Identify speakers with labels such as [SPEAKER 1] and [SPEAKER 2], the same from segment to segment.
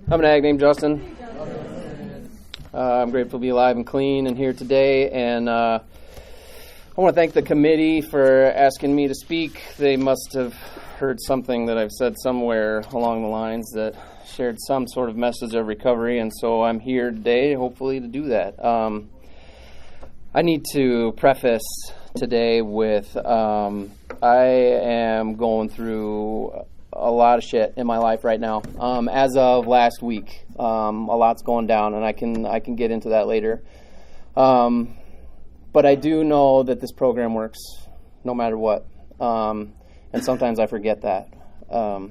[SPEAKER 1] I'm an ag named Justin. I'm grateful to be alive and clean and here today, and I want to thank the committee for asking me to speak. They must have heard something that I've said somewhere along the lines that shared some sort of message of recovery, and so I'm here today hopefully to do that. I need to preface today with I am going through a lot of shit in my life right now. As of last week, a lot's going down, and I can get into that later. But I do know that this program works no matter what, and sometimes I forget that. So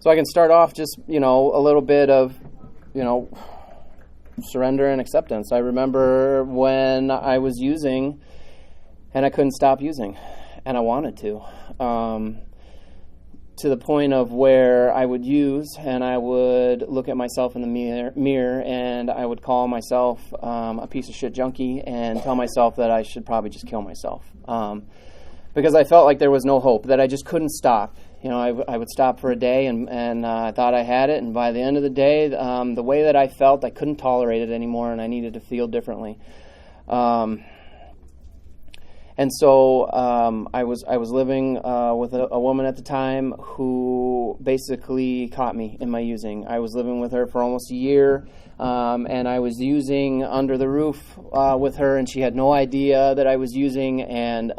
[SPEAKER 1] I can start off just a little bit of surrender and acceptance. I remember when I was using, and I couldn't stop using, and I wanted to the point of where I would use and I would look at myself in the mirror and I would call myself a piece of shit junkie and tell myself that I should probably just kill myself, because I felt like there was no hope, that I just couldn't stop. I would stop for a day and I thought I had it, and by the end of the day, the way that I felt, I couldn't tolerate it anymore, and I needed to feel differently. And so I was living with a woman at the time who basically caught me in my using. I was living with her for almost a year, and I was using under the roof with her, and she had no idea that I was using, and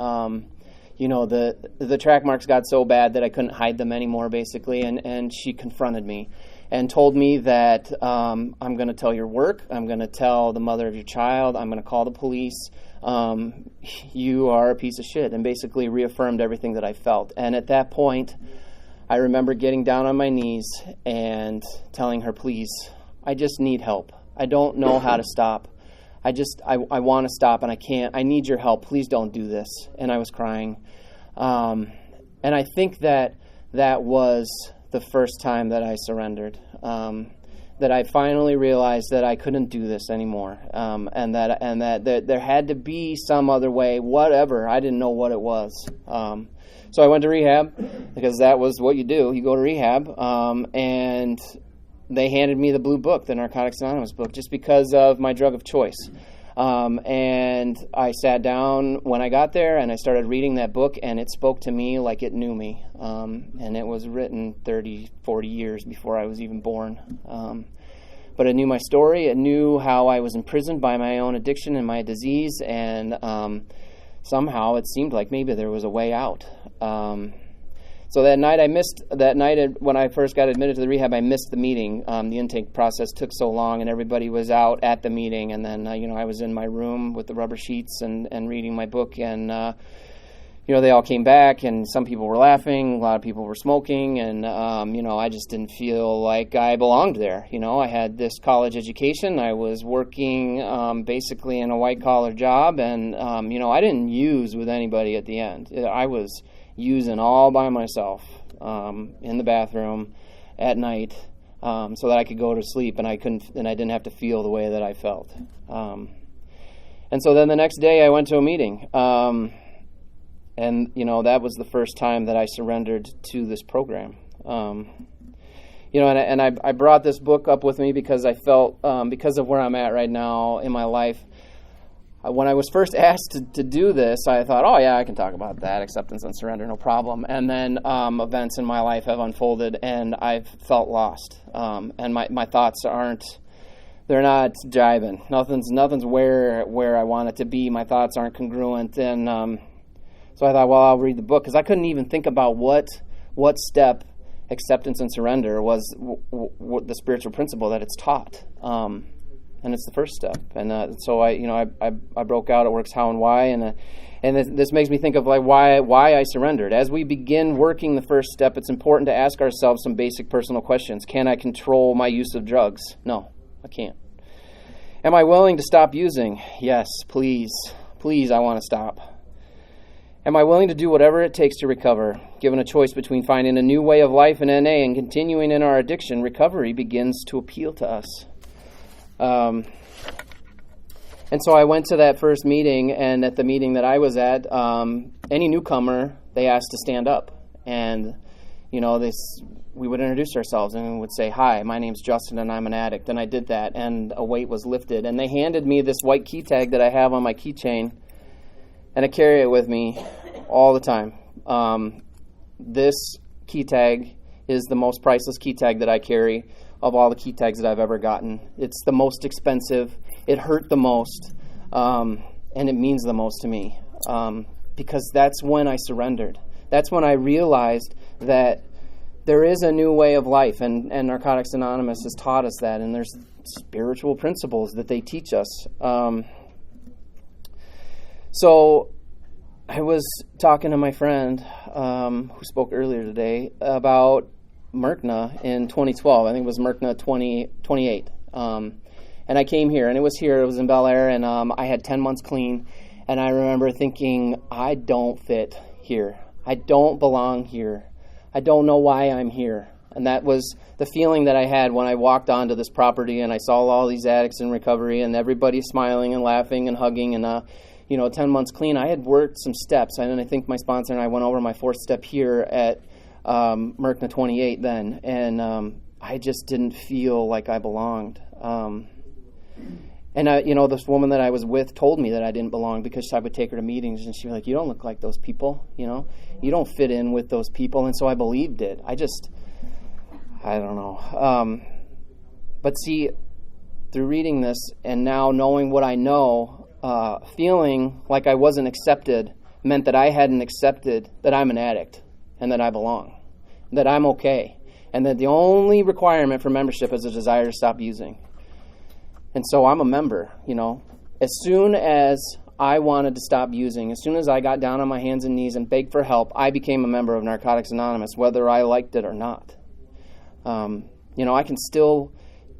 [SPEAKER 1] the track marks got so bad that I couldn't hide them anymore, basically, and she confronted me and told me that I'm going to tell your work, I'm going to tell the mother of your child, I'm going to call the police, you are a piece of shit, and basically reaffirmed everything that I felt. And at that point, I remember getting down on my knees and telling her, please, I just need help. I don't know how to stop. I want to stop and I can't. I need your help. Please don't do this. And I was crying. And I think that was the first time that I surrendered. That I finally realized that I couldn't do this anymore, and that there had to be some other way, whatever. I didn't know what it was. So I went to rehab, because that was what you do. You go to rehab, and they handed me the blue book, the Narcotics Anonymous book, just because of my drug of choice. And I sat down when I got there, and I started reading that book, and it spoke to me like it knew me. And it was written 30, 40 years before I was even born. But it knew my story. It knew how I was imprisoned by my own addiction and my disease, and somehow it seemed like maybe there was a way out. So that night when I first got admitted to the rehab, I missed the meeting. The intake process took so long, and everybody was out at the meeting. And then, I was in my room with the rubber sheets and reading my book. And, they all came back, and some people were laughing. A lot of people were smoking. And, I just didn't feel like I belonged there. I had this college education. I was working basically in a white-collar job. And, I didn't use with anybody at the end. I was using all by myself in the bathroom at night, so that I could go to sleep and I didn't have to feel the way that I felt. And so then the next day I went to a meeting, and that was the first time that I surrendered to this program. And I brought this book up with me because I felt, because of where I'm at right now in my life. When I was first asked to do this, I thought, oh yeah, I can talk about that, acceptance and surrender, no problem. And then events in my life have unfolded, and I've felt lost. And my thoughts they're not jiving. Nothing's where I want it to be. My thoughts aren't congruent. And so I thought, well, I'll read the book, because I couldn't even think about what step acceptance and surrender was, the spiritual principle that it's taught. And it's the first step, and so I broke out. It works how and why, and this makes me think of like why I surrendered. As we begin working the first step, it's important to ask ourselves some basic personal questions. Can I control my use of drugs? No, I can't. Am I willing to stop using? Yes, please, I want to stop. Am I willing to do whatever it takes to recover? Given a choice between finding a new way of life in NA and continuing in our addiction, recovery begins to appeal to us. And so I went to that first meeting, and at the meeting that I was at, any newcomer, they asked to stand up. And, we would introduce ourselves and we would say, "Hi, my name's Justin and I'm an addict." And I did that, and a weight was lifted. And they handed me this white key tag that I have on my keychain, and I carry it with me all the time. This key tag is the most priceless key tag that I carry of all the key tags that I've ever gotten. It's the most expensive. It hurt the most, and it means the most to me, because that's when I surrendered. That's when I realized that there is a new way of life, and Narcotics Anonymous has taught us that, and there's spiritual principles that they teach us. So I was talking to my friend who spoke earlier today about Merkna in 2012. I think it was Merkna 2028. And I came here, and it was in Bel Air, and I had 10 months clean, and I remember thinking, I don't fit here. I don't belong here. I don't know why I'm here. And that was the feeling that I had when I walked onto this property and I saw all these addicts in recovery and everybody smiling and laughing and hugging and 10 months clean. I had worked some steps, and I think my sponsor and I went over my 4th step here at Merkna 28 then, and I just didn't feel like I belonged. And this woman that I was with told me that I didn't belong because I would take her to meetings and she'd be like, "You don't look like those people, you don't fit in with those people." And so I believed it. I don't know. But see, through reading this and now knowing what I know, feeling like I wasn't accepted meant that I hadn't accepted that I'm an addict and that I belong, that I'm okay, and that the only requirement for membership is a desire to stop using. And so I'm a member, As soon as I wanted to stop using, as soon as I got down on my hands and knees and begged for help, I became a member of Narcotics Anonymous, whether I liked it or not. I can still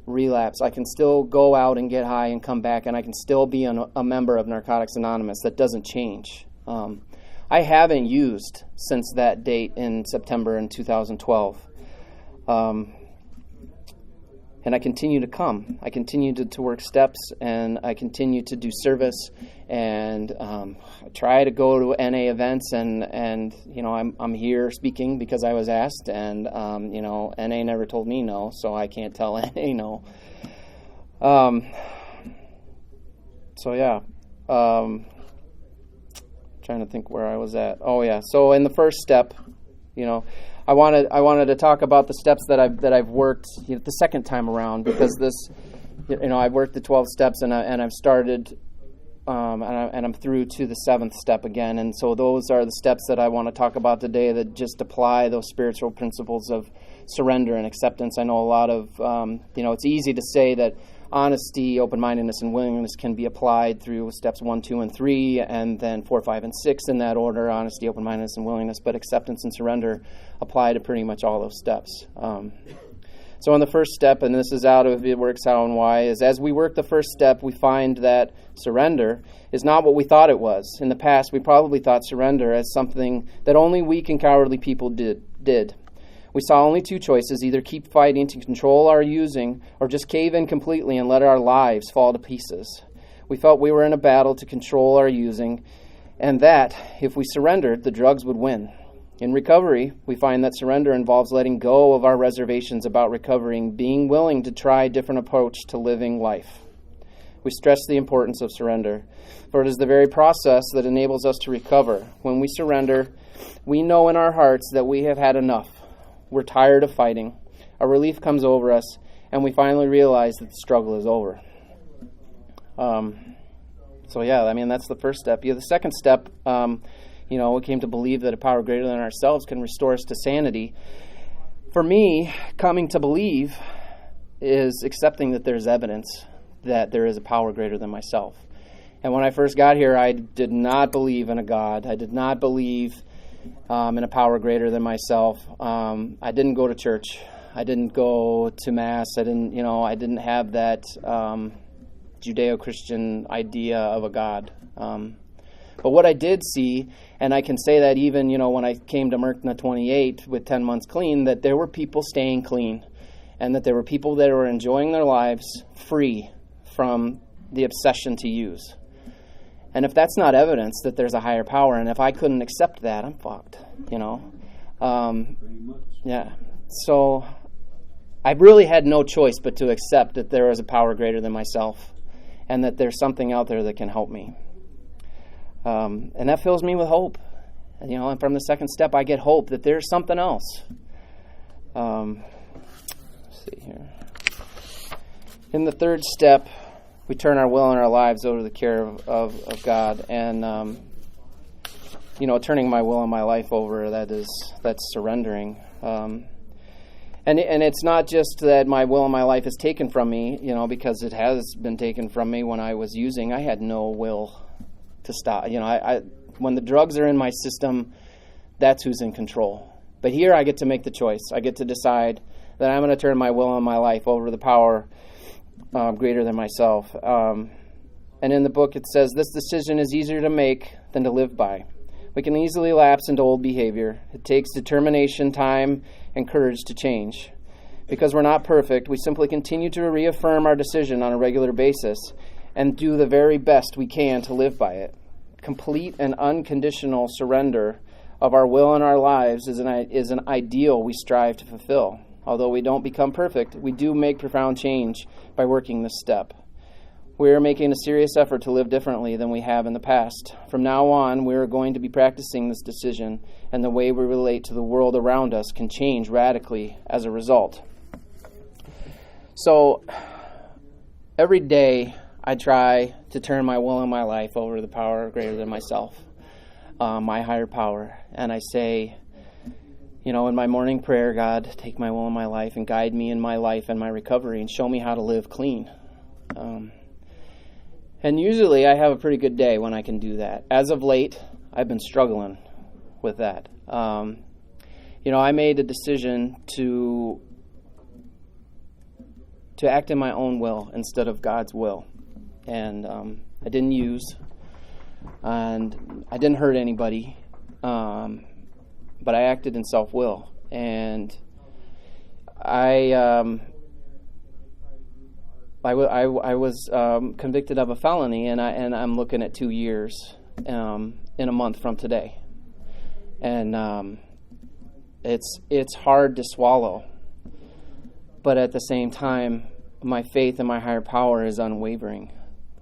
[SPEAKER 1] relapse. I can still go out and get high and come back, and I can still be a member of Narcotics Anonymous. That doesn't change. I haven't used since that date in September in 2012. And I continue to come. I continue to work steps, and I continue to do service, and I try to go to NA events, and I'm here speaking because I was asked, and NA never told me no, so I can't tell NA no. Trying to think where I was at. Oh yeah. So in the first step, I wanted to talk about the steps that I've worked the second time around, because this, I've worked the 12 steps and I've started and I'm through to the 7th step again, and so those are the steps that I want to talk about today that just apply those spiritual principles of surrender and acceptance. I know a lot of it's easy to say that honesty, open-mindedness, and willingness can be applied through steps 1, 2, and 3, and then 4, 5, and 6 in that order: honesty, open-mindedness, and willingness. But acceptance and surrender apply to pretty much all those steps. So in the first step, and this is out of It Works How and Why, is as we work the first step, we find that surrender is not what we thought it was. In the past, we probably thought surrender as something that only weak and cowardly people did. We saw only 2 choices: either keep fighting to control our using, or just cave in completely and let our lives fall to pieces. We felt we were in a battle to control our using, and that if we surrendered, the drugs would win. In recovery, we find that surrender involves letting go of our reservations about recovering, being willing to try a different approach to living life. We stress the importance of surrender, for it is the very process that enables us to recover. When we surrender, we know in our hearts that we have had enough. We're tired of fighting. A relief comes over us, and we finally realize that the struggle is over. That's the first step. The second step, we came to believe that a power greater than ourselves can restore us to sanity. For me, coming to believe is accepting that there's evidence that there is a power greater than myself. And when I first got here, I did not believe in a God. I did not believe in a power greater than myself. I didn't go to church. I didn't go to Mass. I didn't have that Judeo-Christian idea of a God. But what I did see, and I can say that even, when I came to Merkna 28 with 10 months clean, that there were people staying clean, and that there were people that were enjoying their lives free from the obsession to use. And if that's not evidence that there's a higher power, and if I couldn't accept that, I'm fucked, Yeah. So I really had no choice but to accept that there is a power greater than myself and that there's something out there that can help me. And that fills me with hope. And from the second step, I get hope that there's something else. Let's see here. In the third step, we turn our will and our lives over to the care of God. And, turning my will and my life over, that's surrendering. And it's not just that my will and my life is taken from me, because it has been taken from me when I was using. I had no will to stop. When the drugs are in my system, that's who's in control. But here I get to make the choice. I get to decide that I'm going to turn my will and my life over to the power greater than myself. And in the book it says, this decision is easier to make than to live by. We can easily lapse into old behavior. It takes determination, time, and courage to change. Because we're not perfect, we simply continue to reaffirm our decision on a regular basis and do the very best we can to live by it. Complete and unconditional surrender of our will and our lives is an ideal we strive to fulfill. Although we don't become perfect, we do make profound change by working this step. We are making a serious effort to live differently than we have in the past. From now on, we are going to be practicing this decision, and the way we relate to the world around us can change radically as a result. So, every day I try to turn my will and my life over to the power greater than myself, my higher power. And I say, in my morning prayer, God, take my will and my life and guide me in my life and my recovery and show me how to live clean. And usually I have a pretty good day when I can do that. As of late, I've been struggling with that. I made a decision to act in my own will instead of God's will. And I didn't use, and I didn't hurt anybody, but I acted in self-will. And I was convicted of a felony, and I'm looking at 2 years in a month from today. And it's hard to swallow, but at the same time, my faith in my higher power is unwavering.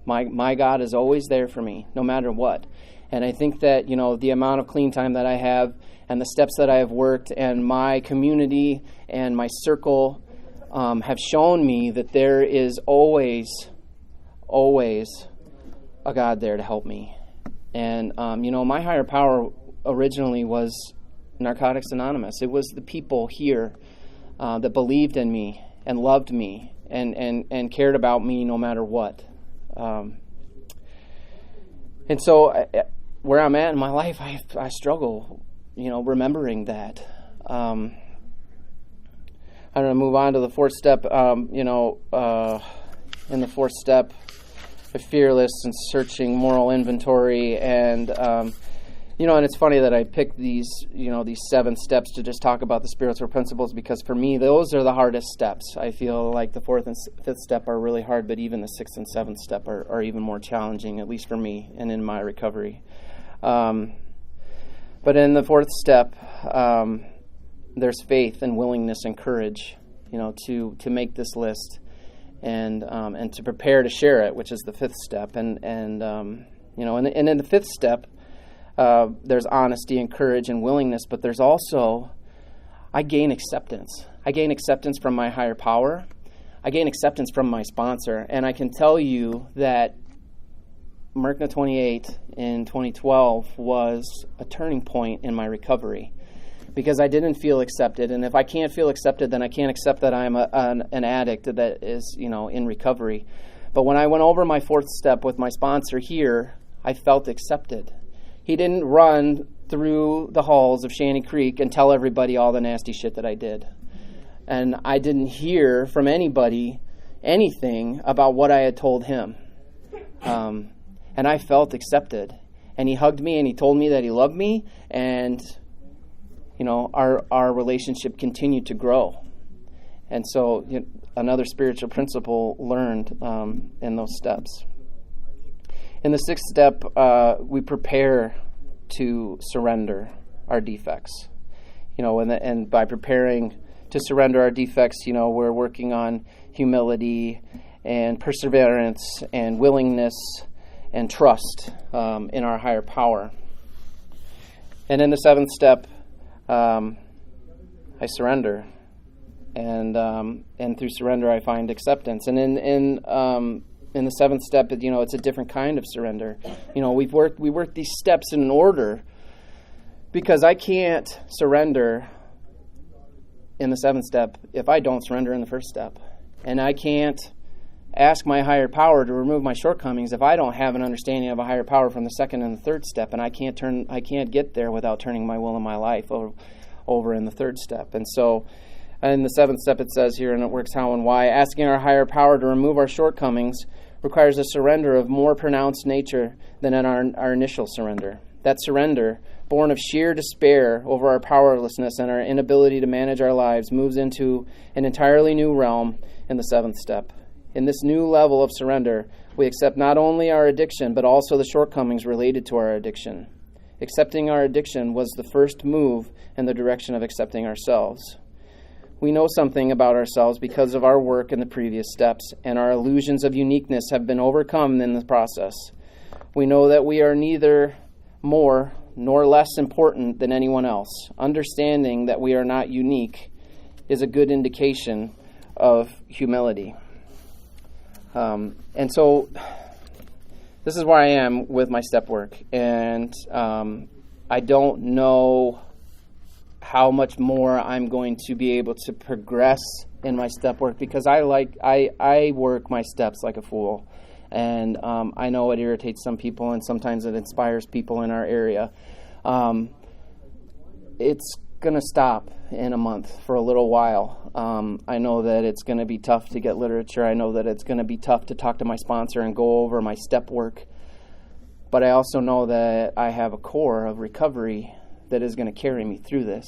[SPEAKER 1] My God is always there for me, no matter what. And I think that, the amount of clean time that I have and the steps that I have worked and my community and my circle have shown me that there is always a God there to help me. And, my higher power originally was Narcotics Anonymous. It was the people here that believed in me and loved me and cared about me no matter what. And so where I'm at in my life, I struggle, remembering that. I'm going to move on to the fourth step. In the fourth step, the fearless and searching moral inventory. And, and it's funny that I picked these 7 steps to just talk about the spiritual principles, because for me, those are the hardest steps. I feel like the 4th and 5th step are really hard, but even the 6th and 7th step are even more challenging, at least for me and in my recovery. But in the 4th step, there's faith and willingness and courage, to make this list and to prepare to share it, which is the 5th step. And in the 5th step, there's honesty and courage and willingness, but there's also, I gain acceptance. I gain acceptance from my higher power. I gain acceptance from my sponsor. And I can tell you that Merkna 28 in 2012 was a turning point in my recovery, because I didn't feel accepted. And if I can't feel accepted, then I can't accept that I'm an addict that is, in recovery. But when I went over my 4th step with my sponsor here, I felt accepted. He didn't run through the halls of Shanty Creek and tell everybody all the nasty shit that I did. And I didn't hear from anybody anything about what I had told him. And I felt accepted. And he hugged me and he told me that he loved me. And, our relationship continued to grow. And so another spiritual principle learned in those steps. In the 6th step, we prepare to surrender our defects. And by preparing to surrender our defects, we're working on humility and perseverance and willingness and trust in our higher power. And in the 7th step, I surrender, and through surrender I find acceptance. And in the 7th step, it's a different kind of surrender. We work these steps in an order because I can't surrender in the 7th step if I don't surrender in the 1st step, and I can't ask my higher power to remove my shortcomings if I don't have an understanding of a higher power from the 2nd and the 3rd step, and I can't get there without turning my will and my life over in the 3rd step. And so in the 7th step it says here, and it works how and why, asking our higher power to remove our shortcomings requires a surrender of more pronounced nature than in our initial surrender. That surrender, born of sheer despair over our powerlessness and our inability to manage our lives, moves into an entirely new realm in the 7th step. In this new level of surrender, we accept not only our addiction, but also the shortcomings related to our addiction. Accepting our addiction was the first move in the direction of accepting ourselves. We know something about ourselves because of our work in the previous steps, and our illusions of uniqueness have been overcome in the process. We know that we are neither more nor less important than anyone else. Understanding that we are not unique is a good indication of humility. And so this is where I am with my step work, and I don't know how much more I'm going to be able to progress in my step work because I work my steps like a fool, and I know it irritates some people, and sometimes it inspires people in our area. It's going to stop in a month for a little while. I know that it's going to be tough to get literature. I know that it's going to be tough to talk to my sponsor and go over my step work. But I also know that I have a core of recovery that is going to carry me through this.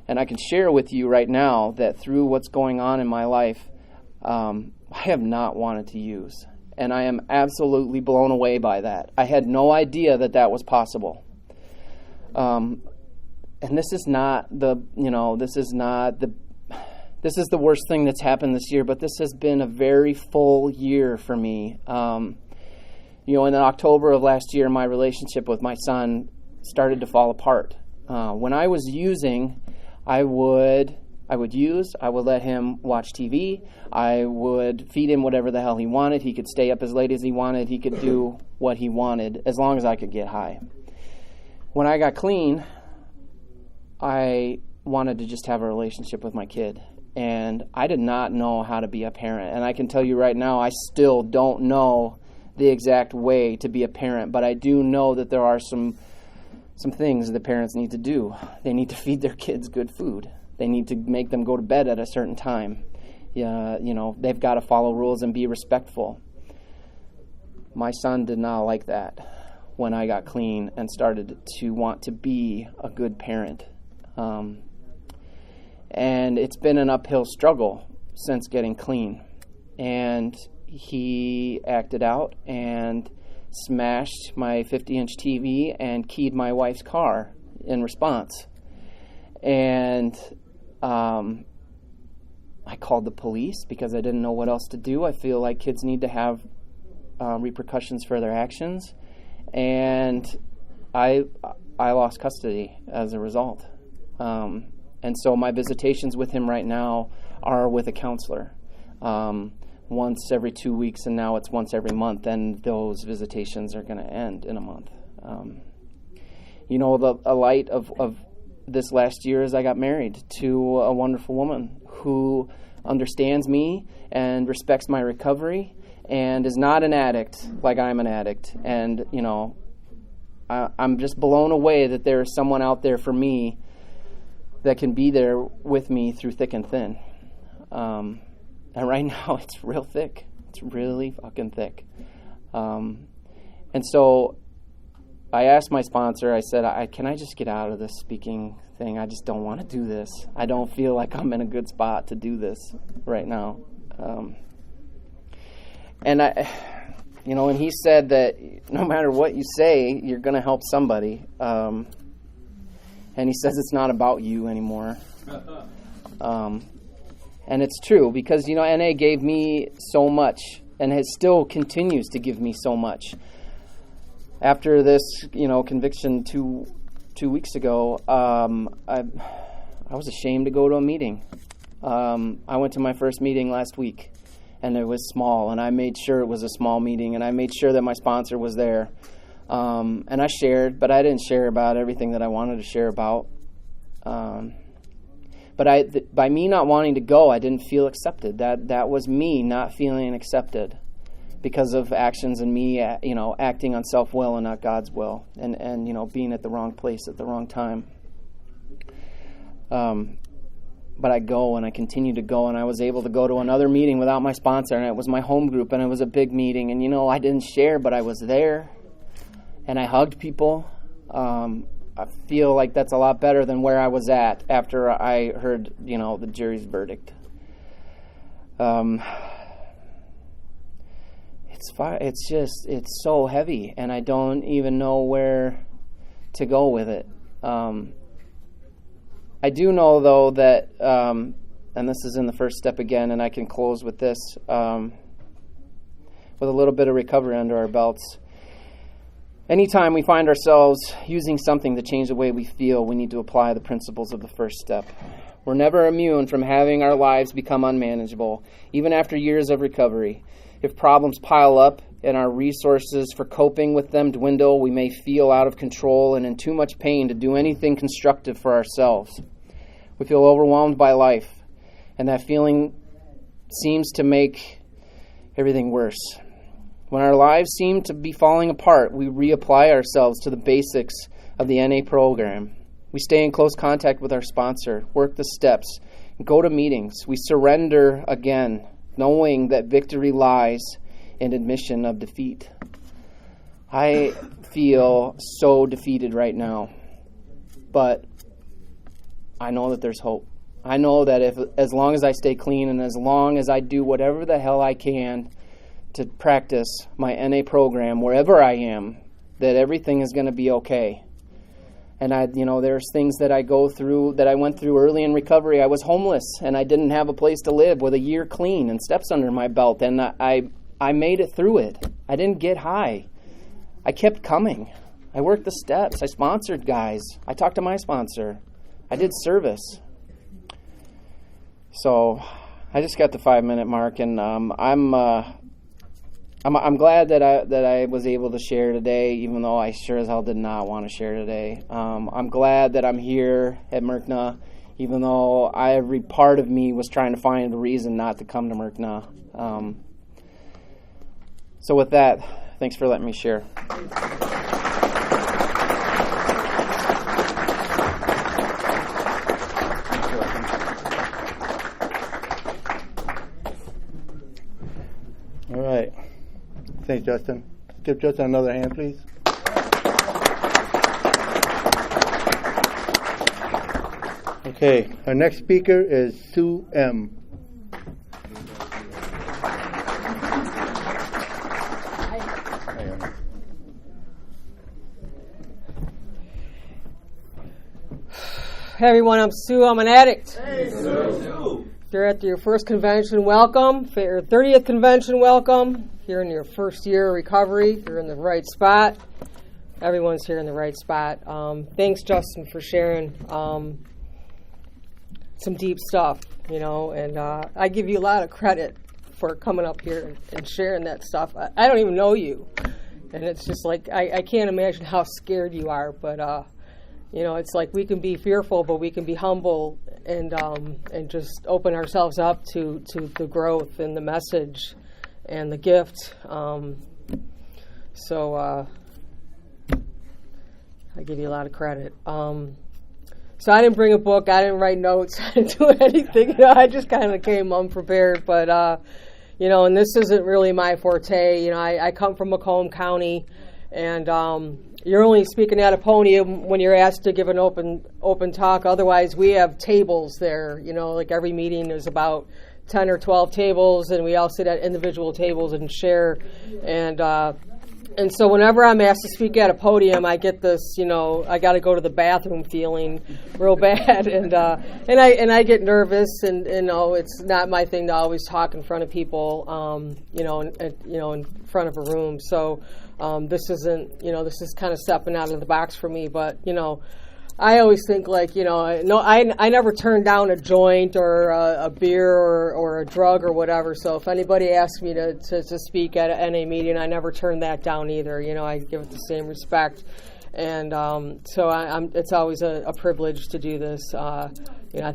[SPEAKER 1] And I can share with you right now that through what's going on in my life, I have not wanted to use. And I am absolutely blown away by that. I had no idea that that was possible. And this is the worst thing that's happened this year, but this has been a very full year for me. In October of last year, my relationship with my son started to fall apart. When I was using, I would let him watch TV. I would feed him whatever the hell he wanted. He could stay up as late as he wanted. He could do what he wanted as long as I could get high. When I got clean, I wanted to just have a relationship with my kid. And I did not know how to be a parent. And I can tell you right now, I still don't know the exact way to be a parent. But I do know that there are some things that parents need to do. They need to feed their kids good food. They need to make them go to bed at a certain time. They've got to follow rules and be respectful. My son did not like that when I got clean and started to want to be a good parent. And it's been an uphill struggle since getting clean. And he acted out and smashed my 50-inch TV and keyed my wife's car in response. And I called the police because I didn't know what else to do. I feel like kids need to have repercussions for their actions. And I lost custody as a result. And so my visitations with him right now are with a counselor. Once every 2 weeks, and now it's once every month, and those visitations are going to end in a month. A light of this last year is I got married to a wonderful woman who understands me and respects my recovery and is not an addict like I'm an addict. And, I'm just blown away that there is someone out there for me that can be there with me through thick and thin. And right now it's real thick. It's really fucking thick. And so I asked my sponsor, I said, can I just get out of this speaking thing? I just don't want to do this. I don't feel like I'm in a good spot to do this right now. And he said that no matter what you say, you're going to help somebody. And he says it's not about you anymore. And it's true because, NA gave me so much and it still continues to give me so much. After this, conviction two weeks ago, I was ashamed to go to a meeting. I went to my first meeting last week, and it was small, and I made sure it was a small meeting, and I made sure that my sponsor was there. And I shared, but I didn't share about everything that I wanted to share about. But by me not wanting to go, I didn't feel accepted. That was me not feeling accepted because of actions and me, acting on self-will and not God's will, and being at the wrong place at the wrong time. But I go, and I continue to go, and I was able to go to another meeting without my sponsor, and it was my home group, and it was a big meeting, and I didn't share, but I was there, and I hugged people. I feel like that's a lot better than where I was at after I heard, the jury's verdict. It's so heavy, and I don't even know where to go with it. I do know, though, that, and this is in the first step again, and I can close with this, with a little bit of recovery under our belts. Anytime we find ourselves using something to change the way we feel, we need to apply the principles of the first step. We're never immune from having our lives become unmanageable, even after years of recovery. If problems pile up and our resources for coping with them dwindle, we may feel out of control and in too much pain to do anything constructive for ourselves. We feel overwhelmed by life, and that feeling seems to make everything worse. When our lives seem to be falling apart, we reapply ourselves to the basics of the NA program. We stay in close contact with our sponsor, work the steps, and go to meetings. We surrender again, knowing that victory lies in admission of defeat. I feel so defeated right now, but I know that there's hope. I know that as long as I stay clean and as long as I do whatever the hell I can to practice my NA program wherever I am, that everything is going to be okay. And there's things that I go through, that I went through early in recovery. I was homeless, and I didn't have a place to live with a year clean and steps under my belt, and I made it through it. I didn't get high. I kept coming. I worked the steps. I sponsored guys. I talked to my sponsor. I did service. So I just got the 5-minute mark, and I'm glad that I was able to share today, even though I sure as hell did not want to share today. I'm glad that I'm here at Merckna, even though every part of me was trying to find a reason not to come to Merckna. So with that, thanks for letting me share.
[SPEAKER 2] All right. Thanks, Justin. Give Justin another hand, please. Okay, our next speaker is Sue M.
[SPEAKER 3] Hey everyone, I'm Sue. I'm an addict.
[SPEAKER 4] Hey, Sue.
[SPEAKER 3] If you're at your first convention, welcome. If you're at your 30th convention, welcome. If you're in your first year of recovery, you're in the right spot. Everyone's here in the right spot. Thanks, Justin, for sharing some deep stuff, and I give you a lot of credit for coming up here and sharing that stuff. I don't even know you, and it's just like I can't imagine how scared you are, but it's like we can be fearful, but we can be humble and just open ourselves up to the growth and the message and the gift. So I give you a lot of credit. So I didn't bring a book. I didn't write notes. I didn't do anything. I just kind of came unprepared. But, and this isn't really my forte. I come from Macomb County, and you're only speaking at a podium when you're asked to give an open talk. Otherwise, we have tables there. Like every meeting is about 10 or 12 tables, and we all sit at individual tables and share. And And so whenever I'm asked to speak at a podium, I get this, I got to go to the bathroom feeling real bad, and I get nervous, and it's not my thing to always talk in front of people, in front of a room. So this isn't, this is kind of stepping out of the box for me. But I always think I never turn down a joint or a beer or a drug or whatever. So if anybody asks me to speak at an NA meeting, I never turn that down either. I give it the same respect, and so it's always a privilege to do this. I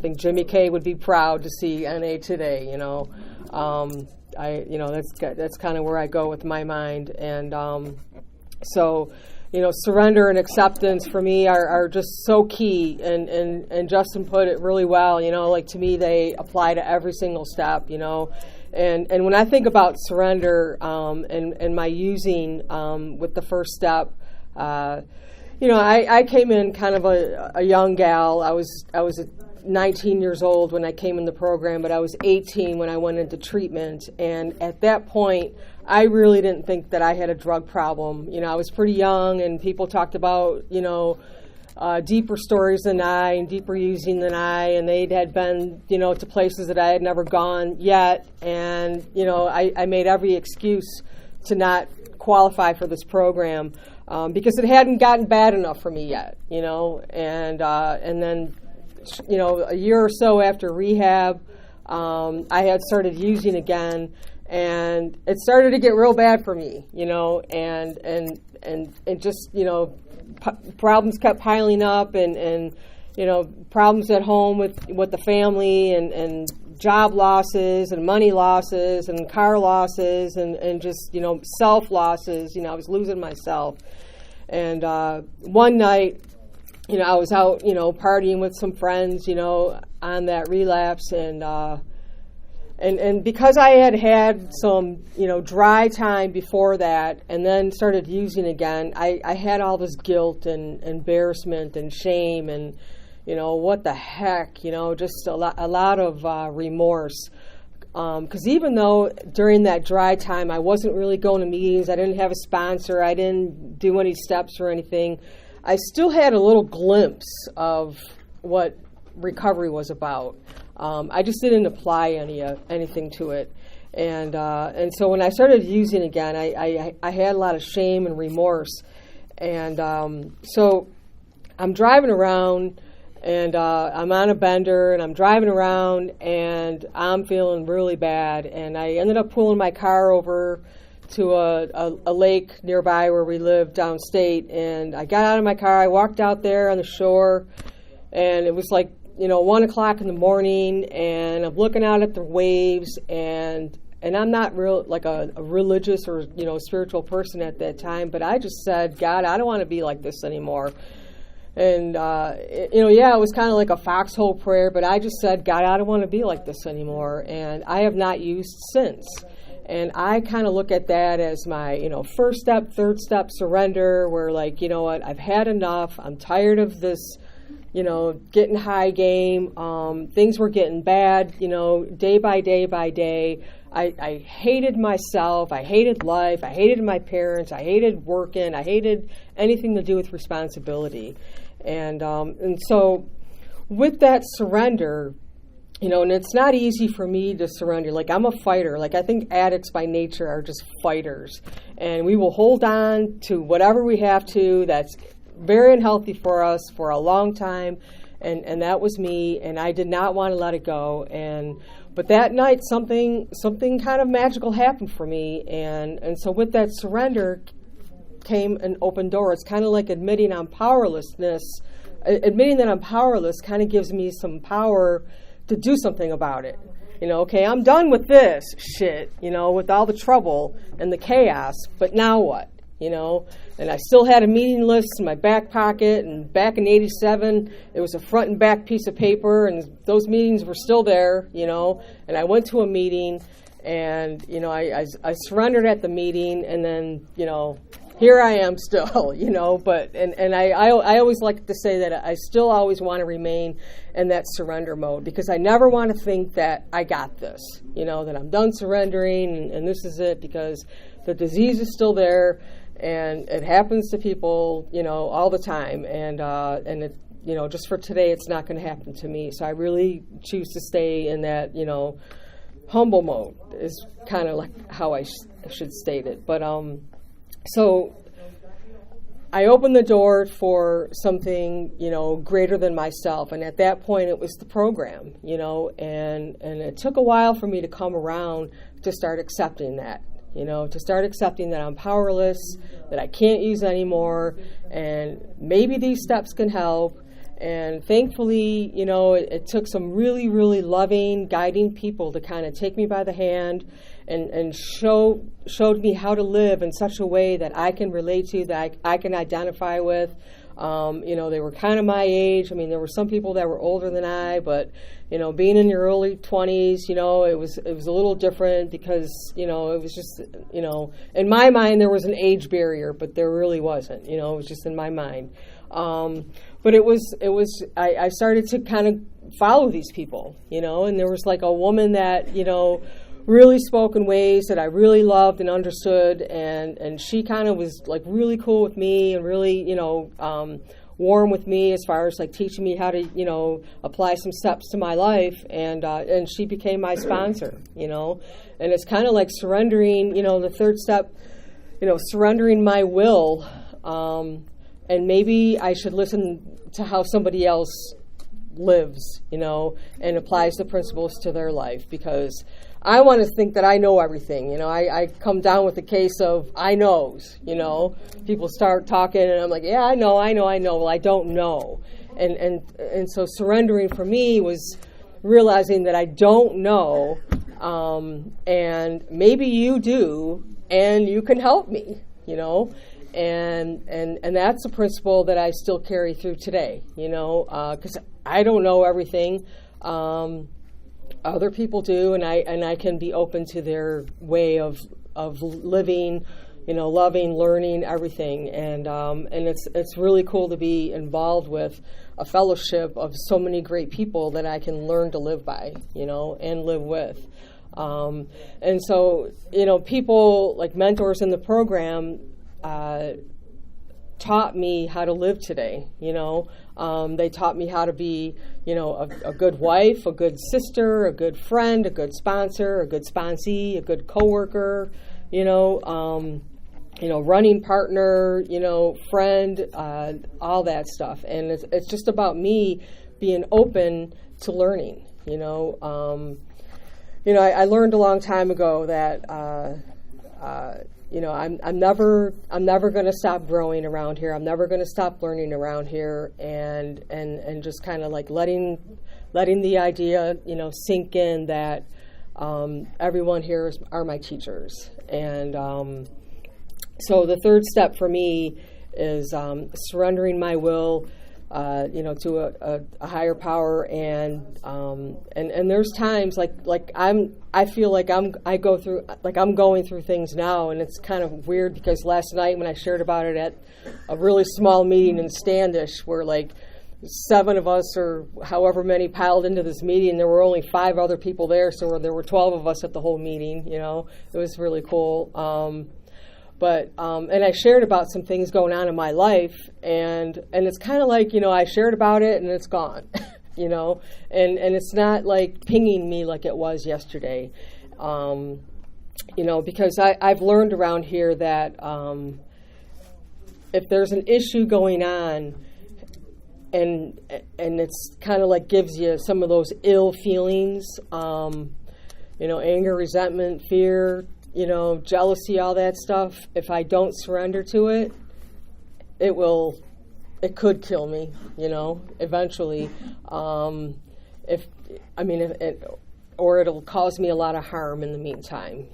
[SPEAKER 3] think Jimmy K would be proud to see NA today. That's kind of where I go with my mind, and so. Surrender and acceptance for me are just so key, and Justin put it really well. To me, they apply to every single step. And when I think about surrender and my using with the first step, I came in kind of a young gal. I was 19 years old when I came in the program, but I was 18 when I went into treatment, and at that point, I really didn't think that I had a drug problem. I was pretty young, and people talked about, deeper stories than I and deeper using than I, and they had been, to places that I had never gone yet, and, I made every excuse to not qualify for this program because it hadn't gotten bad enough for me yet, and then, a year or so after rehab, I had started using again. And it started to get real bad for me, and just, problems kept piling up, and problems at home with the family, and job losses, and money losses, and car losses, and just, self losses. I was losing myself. And one night, I was out, partying with some friends, on that relapse, And because I had some, dry time before that, and then started using again, I had all this guilt and embarrassment and shame and, what the heck, just a lot of remorse. Because even though during that dry time I wasn't really going to meetings, I didn't have a sponsor, I didn't do any steps or anything, I still had a little glimpse of what recovery was about. I just didn't apply anything to it, and so when I started using again, I had a lot of shame and remorse, and so I'm driving around, and I'm on a bender, and I'm driving around, and I'm feeling really bad, and I ended up pulling my car over to a lake nearby where we live downstate, and I got out of my car, I walked out there on the shore, and it was like 1 o'clock in the morning, and I'm looking out at the waves, and I'm not like a religious or spiritual person at that time, but I just said, God, I don't want to be like this anymore. And it was kind of like a foxhole prayer, but I just said, God, I don't want to be like this anymore, and I have not used since. And I kind of look at that as my first step, third step surrender, where what, I've had enough, I'm tired of this getting high game. Things were getting bad, day by day by day. I hated myself. I hated life. I hated my parents. I hated working. I hated anything to do with responsibility. And so with that surrender, and it's not easy for me to surrender. Like, I'm a fighter. Like, I think addicts by nature are just fighters. And we will hold on to whatever we have to. That's very unhealthy for us for a long time, and that was me, and I did not want to let it go. But that night something kind of magical happened for me, and so with that surrender came an open door. It's kind of like admitting I'm powerlessness. Admitting that I'm powerless kind of gives me some power to do something about it. Okay, I'm done with this shit, with all the trouble and the chaos, but now what? And I still had a meeting list in my back pocket, and back in '87, it was a front and back piece of paper, and those meetings were still there, and I went to a meeting, and, I surrendered at the meeting, and then, here I am still, but, and I always like to say that I still always want to remain in that surrender mode, because I never want to think that I got this, that I'm done surrendering and this is it, because the disease is still there and it happens to people, all the time. And it, just for today, it's not going to happen to me. So I really choose to stay in that, humble mode is kind of like how I should state it. But, so I opened the door for something, greater than myself. And at that point, it was the program, and it took a while for me to come around to start accepting that, to start accepting that I'm powerless, that I can't use anymore, and maybe these steps can help. And thankfully, it took some really, really loving, guiding people to kind of take me by the hand and showed me how to live in such a way that I can relate to, that I can identify with. They were kind of my age. I mean, there were some people that were older than I, but, being in your early 20s, it was a little different, because, it was just, in my mind there was an age barrier, but there really wasn't, it was just in my mind. But I started to kind of follow these people, and there was like a woman that, really spoke in ways that I really loved and understood, and she kind of was like really cool with me and really, warm with me as far as like teaching me how to, apply some steps to my life, and she became my sponsor, and it's kind of like surrendering, the third step, surrendering my will, and maybe I should listen to how somebody else lives, and applies the principles to their life, because I want to think that I know everything. I come down with the case of I knows, people start talking and I'm like, yeah, I know. Well, I don't know. And so surrendering for me was realizing that I don't know, and maybe you do, and you can help me, and that's a principle that I still carry through today, because I don't know everything. Other people do, and I can be open to their way of living, loving, learning, everything, and it's really cool to be involved with a fellowship of so many great people that I can learn to live by, and live with, and so people like mentors in the program taught me how to live today. They taught me how to be, a good wife, a good sister, a good friend, a good sponsor, a good sponsee, a good coworker, running partner, friend, all that stuff. And it's just about me being open to learning. I learned a long time ago that I'm never going to stop growing around here. I'm never going to stop learning around here, and just kind of like letting the idea, sink in that everyone here are my teachers. And so the third step for me is surrendering my will, to a higher power, and there's times I feel like I'm going through things now, and it's kind of weird because last night when I shared about it at a really small meeting in Standish, where like 7 of us or however many piled into this meeting, there were only 5 other people there, so there were 12 of us at the whole meeting. It was really cool. And I shared about some things going on in my life, and it's kind of like, I shared about it and it's gone, and it's not like pinging me like it was yesterday, because I've learned around here that if there's an issue going on, and it's kind of like gives you some of those ill feelings, anger, resentment, fear, jealousy, all that stuff, if I don't surrender to it, it could kill me, eventually. Or it'll cause me a lot of harm in the meantime,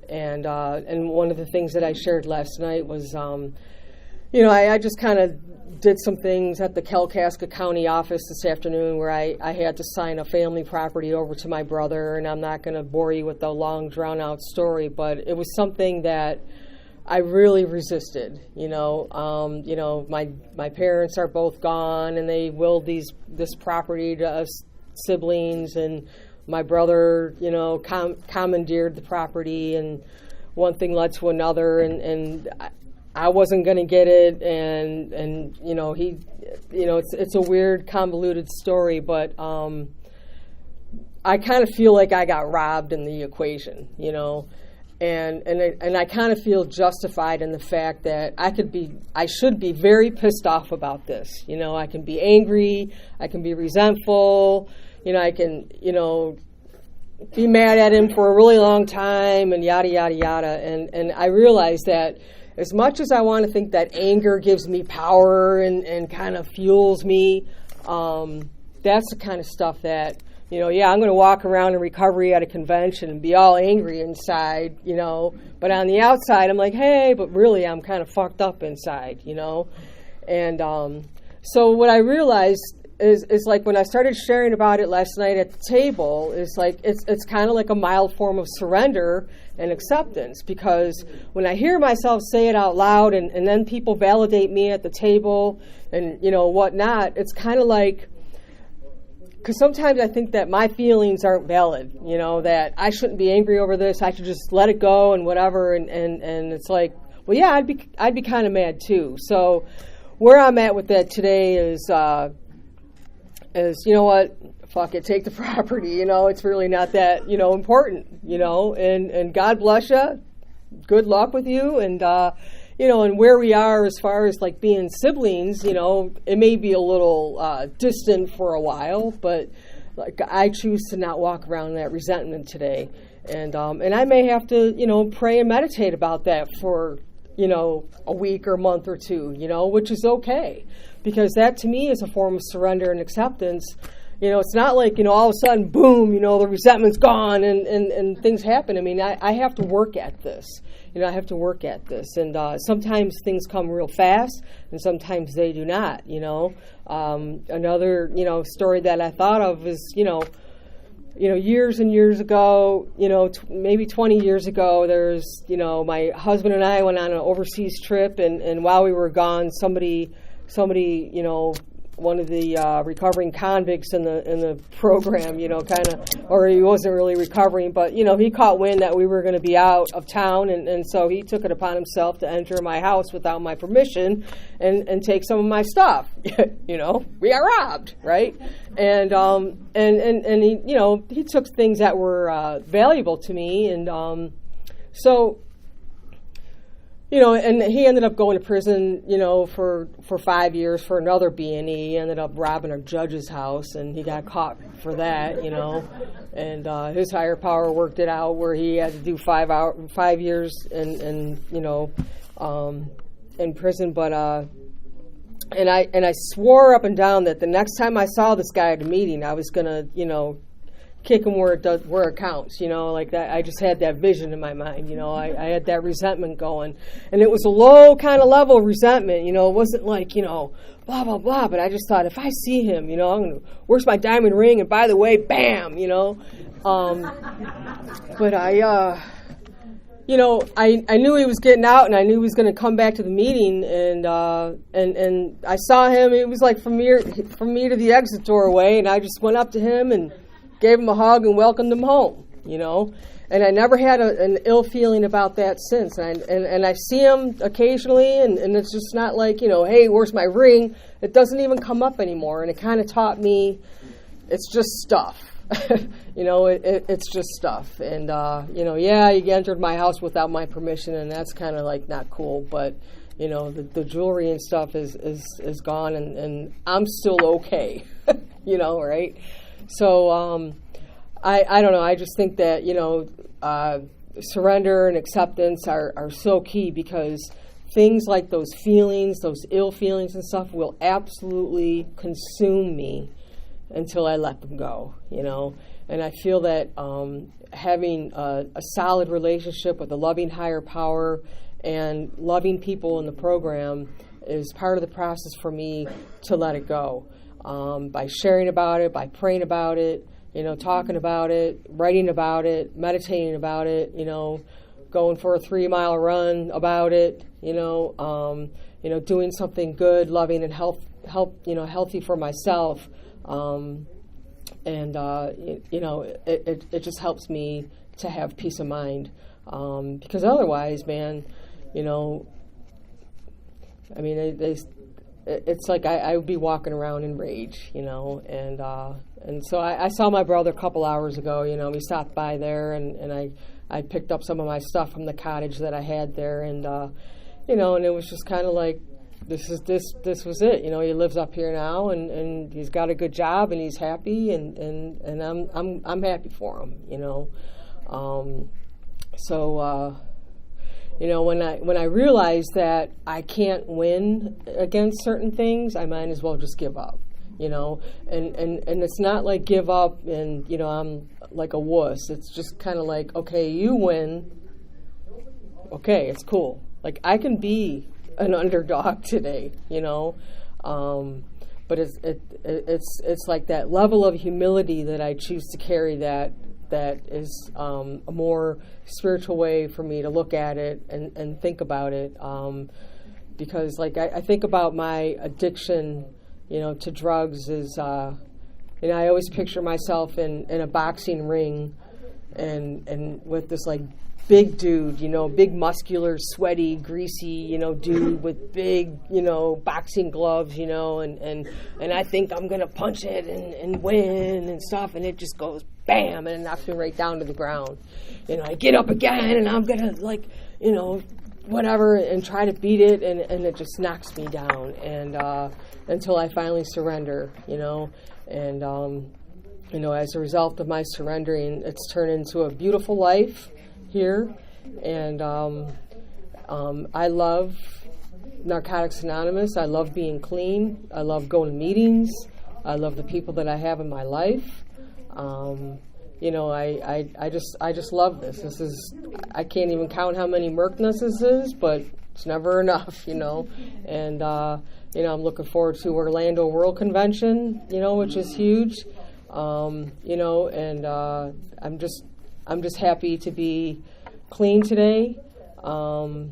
[SPEAKER 3] and one of the things that I shared last night was, I just kind of did some things at the Kalkaska County office this afternoon where I had to sign a family property over to my brother, and I'm not going to bore you with the long, drawn-out story, but it was something that I really resisted. My parents are both gone, and they willed this property to us siblings, and my brother, commandeered the property, and one thing led to another, and I wasn't going to get it, and he, it's a weird, convoluted story, but I kind of feel like I got robbed in the equation, and I kind of feel justified in the fact that I should be very pissed off about this. I can be angry, I can be resentful, I can, be mad at him for a really long time, and yada, yada, yada. And I realize that as much as I want to think that anger gives me power and kind of fuels me, that's the kind of stuff that, I'm going to walk around in recovery at a convention and be all angry inside, but on the outside I'm like, hey, but really I'm kind of fucked up inside, And so what I realized is like when I started sharing about it last night at the table, is like it's kind of like a mild form of surrender and acceptance, because when I hear myself say it out loud and then people validate me at the table and whatnot, it's kind of like, because sometimes I think that my feelings aren't valid, that I shouldn't be angry over this, I should just let it go and whatever, and it's like, well, yeah, I'd be kind of mad too. So where I'm at with that today is what, fuck it, take the property, it's really not that, important, and God bless you, good luck with you, and, and where we are as far as like being siblings, it may be a little distant for a while, but like I choose to not walk around in that resentment today, and I may have to, pray and meditate about that for, a week or month or two, which is okay. Because that to me is a form of surrender and acceptance. It's not like, all of a sudden, boom, the resentment's gone and things happen. I mean, I have to work at this. I have to work at this. And sometimes things come real fast and sometimes they do not, Another, story that I thought of is, years and years ago, maybe 20 years ago, there's, my husband and I went on an overseas trip, and while we were gone, somebody, one of the recovering convicts in the program, or he wasn't really recovering, but, he caught wind that we were going to be out of town, and so he took it upon himself to enter my house without my permission and take some of my stuff. We got robbed, right? And he took things that were valuable to me, and so... and he ended up going to prison, for 5 years for another B&E. He ended up robbing a judge's house, and he got caught for that, And his higher power worked it out where he had to do 5 years in prison. But and I swore up and down that the next time I saw this guy at a meeting, I was gonna, kick him where it counts, like that. I just had that vision in my mind, I had that resentment going, and it was a low kind of level of resentment, it wasn't like, blah, blah, blah, but I just thought, if I see him, I'm going to, where's my diamond ring? And by the way, bam, but I knew he was getting out, and I knew he was going to come back to the meeting, and I saw him. It was like from me to the exit doorway, and I just went up to him and gave him a hug and welcomed him home, And I never had an ill feeling about that since. And I see him occasionally, and it's just not like, hey, where's my ring? It doesn't even come up anymore. And it kind of taught me it's just stuff. It's just stuff. And, yeah, you entered my house without my permission, and that's kind of like not cool. But, the jewelry and stuff is gone, and I'm still okay, right? So I don't know. I just think that, surrender and acceptance are so key, because things like those feelings, those ill feelings and stuff will absolutely consume me until I let them go, And I feel that having a solid relationship with a loving higher power and loving people in the program is part of the process for me to let it go. By sharing about it, by praying about it, talking about it, writing about it, meditating about it, going for a 3-mile run about it, doing something good, loving and healthy for myself. It just helps me to have peace of mind. Because otherwise, man, it's like I would be walking around in rage, and so I saw my brother a couple hours ago. We stopped by there, and I picked up some of my stuff from the cottage that I had there, and and it was just kind of like this was it. He lives up here now, and he's got a good job, and he's happy, and I'm happy for him. When I realized that I can't win against certain things, I might as well just give up, and it's not like give up and, I'm like a wuss. It's just kind of like, okay, you win. Okay, it's cool. Like, I can be an underdog today, but it's like that level of humility that I choose to carry that is a more spiritual way for me to look at it and think about it, because like I think about my addiction, to drugs is, I always picture myself in a boxing ring and with this like big dude, big muscular, sweaty, greasy, dude with big, boxing gloves, and I think I'm going to punch it and win and stuff, and it just goes bam, and it knocks me right down to the ground. I get up again, and I'm going to, whatever, and try to beat it, and it just knocks me down, and until I finally surrender, and, as a result of my surrendering, it's turned into a beautiful life here, and I love Narcotics Anonymous. I love being clean. I love going to meetings. I love the people that I have in my life. I just love this. This is, I can't even count how many Merckness this is, but it's never enough, and I'm looking forward to Orlando World Convention, which is huge, and I'm just happy to be clean today. I'm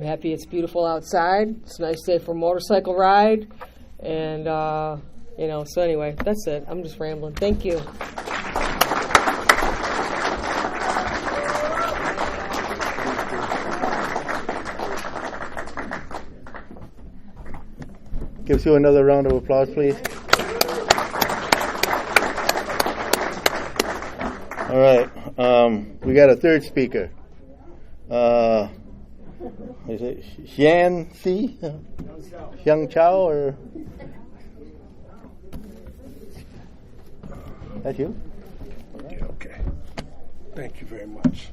[SPEAKER 3] happy it's beautiful outside. It's a nice day for a motorcycle ride. And, so anyway, that's it. I'm just rambling. Thank you.
[SPEAKER 2] Give you another round of applause, please. All right, we got a third speaker. Is it Xian Si? Xiang Chao, or? That's you?
[SPEAKER 4] Yeah, okay. Thank you very much.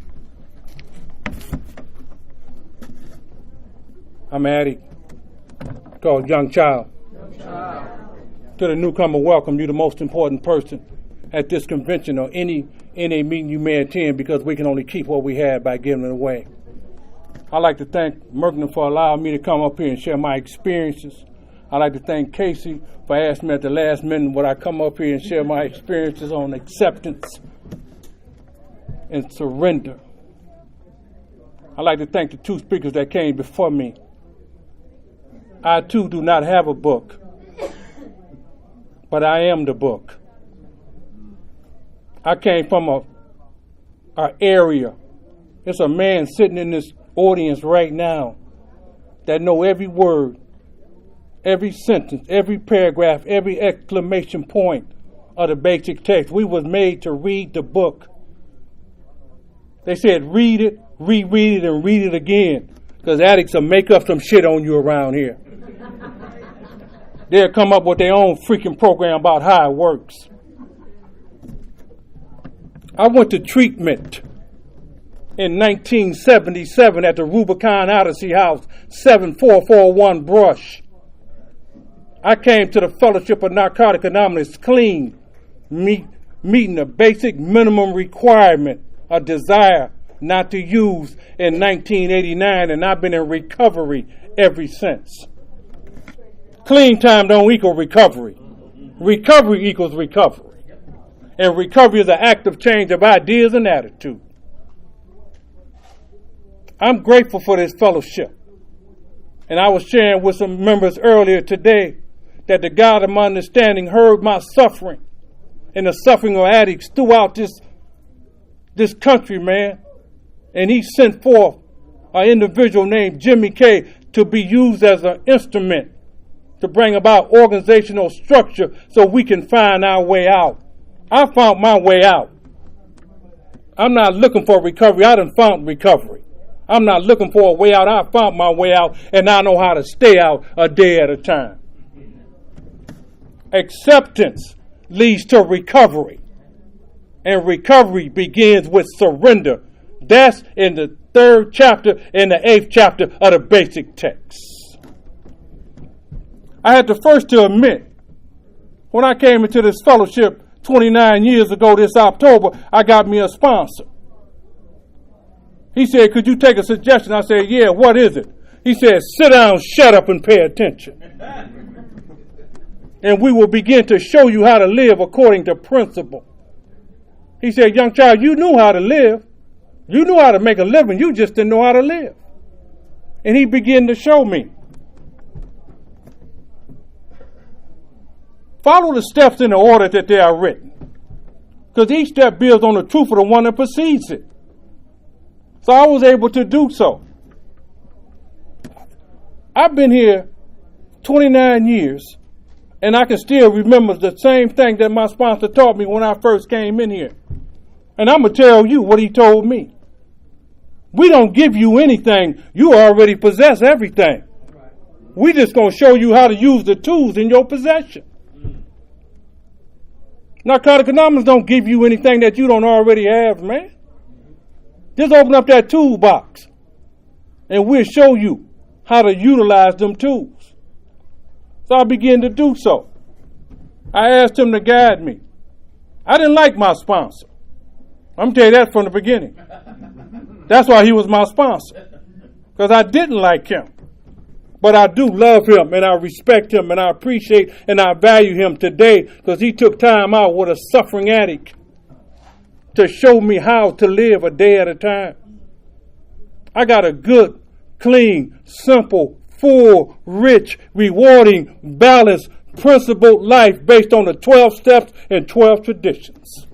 [SPEAKER 4] I'm an addict called Young Child. To the newcomer, welcome. You're the most important person at this convention or any meeting you may attend, because we can only keep what we have by giving it away. I'd like to thank Merckner for allowing me to come up here and share my experiences. I'd like to thank Casey for asking me at the last minute would I come up here and share my experiences on acceptance and surrender. I'd like to thank the two speakers that came before me. I too do not have a book, but I am the book. I came from a area. There's a man sitting in this audience right now that know every word, every sentence, every paragraph, every exclamation point of the basic text. We was made to read the book. They said read it, reread it, and read it again, because addicts will make up some shit on you around here. They'll come up with their own freaking program about how it works. I went to treatment in 1977 at the Rubicon Odyssey House, 7441 Brush. I came to the Fellowship of Narcotics Anonymous clean, meeting the basic minimum requirement, a desire not to use, in 1989, and I've been in recovery ever since. Clean time don't equal recovery. Recovery equals recovery. And recovery is an act of change of ideas and attitude. I'm grateful for this fellowship. And I was sharing with some members earlier today that the God of my understanding heard my suffering and the suffering of addicts throughout this country, man. And he sent forth an individual named Jimmy K to be used as an instrument to bring about organizational structure so we can find our way out. I found my way out. I'm not looking for recovery. I done found recovery. I'm not looking for a way out. I found my way out, and I know how to stay out a day at a time. Acceptance leads to recovery, and recovery begins with surrender. That's in the 3rd chapter and the 8th chapter of the basic text. I had to first to admit, when I came into this fellowship 29 years ago this October, I got me a sponsor. He said, could you take a suggestion? I said, yeah, what is it? He said, sit down, shut up, and pay attention. And we will begin to show you how to live according to principle. He said, young child, you knew how to live. You knew how to make a living. You just didn't know how to live. And he began to show me. Follow the steps in the order that they are written. Because each step builds on the truth of the one that precedes it. So I was able to do so. I've been here 29 years, and I can still remember the same thing that my sponsor taught me when I first came in here. And I'm going to tell you what he told me. We don't give you anything. You already possess everything. We just going to show you how to use the tools in your possession. Narcotic Anonymous don't give you anything that you don't already have, man. Just open up that toolbox, and we'll show you how to utilize them tools. So I began to do so. I asked him to guide me. I didn't like my sponsor. I'm going to tell you that from the beginning. That's why he was my sponsor, because I didn't like him. But I do love him, and I respect him, and I appreciate and I value him today, because he took time out with a suffering addict to show me how to live a day at a time. I got a good, clean, simple, full, rich, rewarding, balanced, principled life based on the 12 steps and 12 traditions.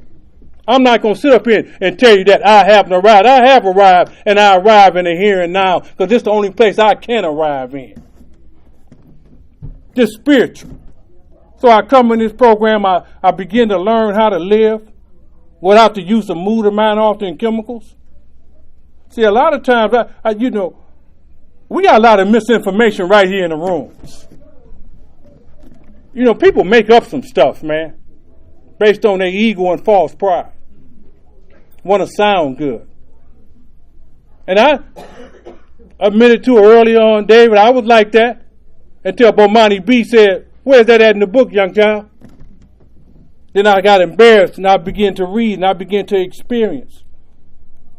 [SPEAKER 4] I'm not going to sit up here and tell you that I haven't arrived. I have arrived, and I arrive in the here and now, because this is the only place I can arrive in. This spiritual. So I come in this program, I begin to learn how to live without the use of mood or mind-altering chemicals. See, a lot of times, we got a lot of misinformation right here in the rooms. People make up some stuff, man, based on their ego and false pride. Want to sound good. And I admitted to her early on, David, I was like that, until Bomani B said, where's that at in the book, young child? Then I got embarrassed, and I began to read, and I began to experience.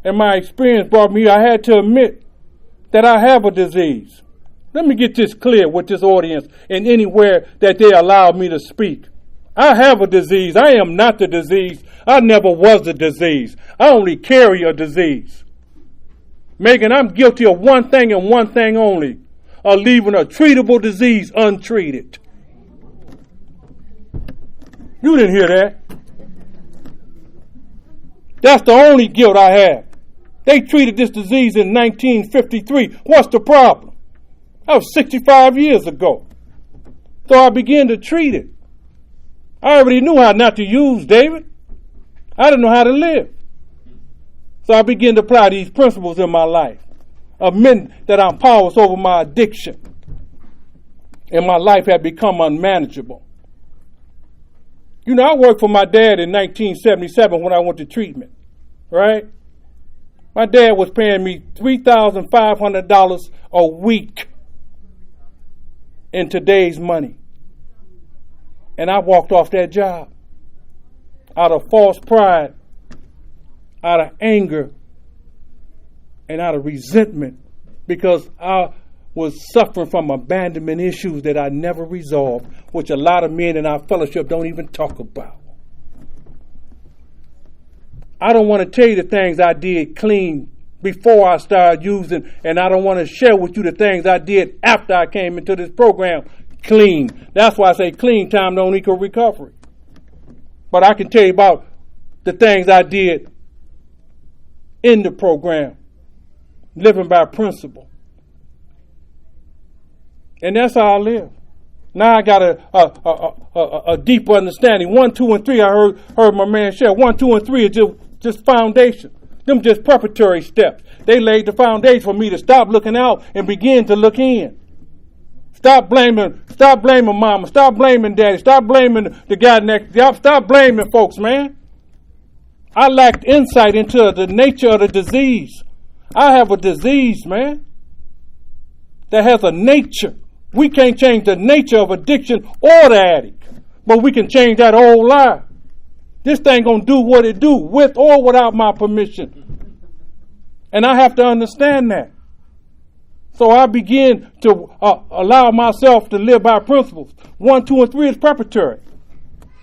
[SPEAKER 4] And my experience brought me here. I had to admit that I have a disease. Let me get this clear with this audience and anywhere that they allow me to speak. I have a disease. I am not the disease. I never was the disease. I only carry a disease. Megan, I'm guilty of one thing and one thing only, of leaving a treatable disease untreated. You didn't hear that. That's the only guilt I have. They treated this disease in 1953. What's the problem? That was 65 years ago. So I began to treat it. I already knew how not to use, David. I didn't know how to live. So I began to apply these principles in my life, admitting that I'm powerless over my addiction, and my life had become unmanageable. I worked for my dad in 1977 when I went to treatment, right? My dad was paying me $3,500 a week in today's money. And I walked off that job out of false pride, out of anger, and out of resentment, because I was suffering from abandonment issues that I never resolved, which a lot of men in our fellowship don't even talk about. I don't want to tell you the things I did clean before I started using, and I don't want to share with you the things I did after I came into this program clean. That's why I say clean time don't equal recovery. But I can tell you about the things I did in the program, living by principle. And that's how I live. Now I got a deeper understanding. 1, 2, and 3, I heard my man share. 1, 2, and 3 is just foundation. Them just preparatory steps. They laid the foundation for me to stop looking out and begin to look in. Stop blaming mama. Stop blaming daddy. Stop blaming the guy next. Stop blaming folks, man. I lacked insight into the nature of the disease. I have a disease, man, that has a nature. We can't change the nature of addiction or the addict, but we can change that old life. This thing gonna do what it do, with or without my permission. And I have to understand that. So I begin to allow myself to live by principles. 1, 2, and 3 is preparatory.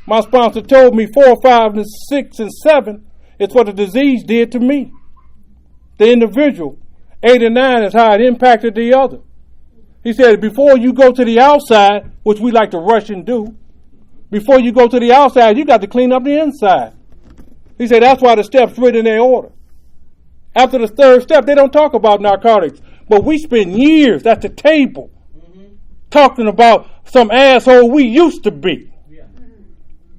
[SPEAKER 4] My sponsor told me 4, 5, and 6, and 7 is what the disease did to me. The individual. 8 and 9 is how it impacted the other. He said, before you go to the outside, which we like to rush and do, before you go to the outside, you got to clean up the inside. He said, that's why the steps written in their order. After the third step, they don't talk about narcotics, but we spend years at the table talking about some asshole we used to be,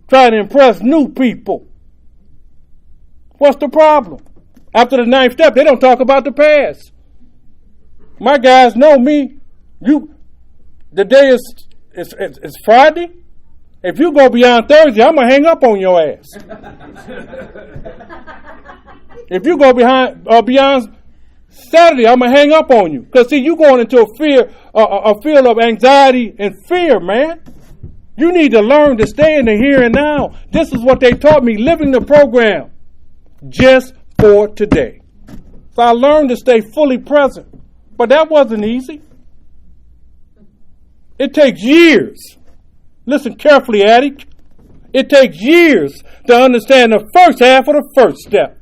[SPEAKER 4] trying to impress new people. What's the problem? After the 9th step, they don't talk about the past. My guys know me. The day is Friday. If you go beyond Thursday, I'm going to hang up on your ass. If you go beyond Saturday, I'm going to hang up on you. Because, see, you're going into a field of anxiety and fear, man. You need to learn to stay in the here and now. This is what they taught me, living the program just for today. So I learned to stay fully present. But that wasn't easy. It takes years. Listen carefully, addict. It takes years to understand the first half of the first step.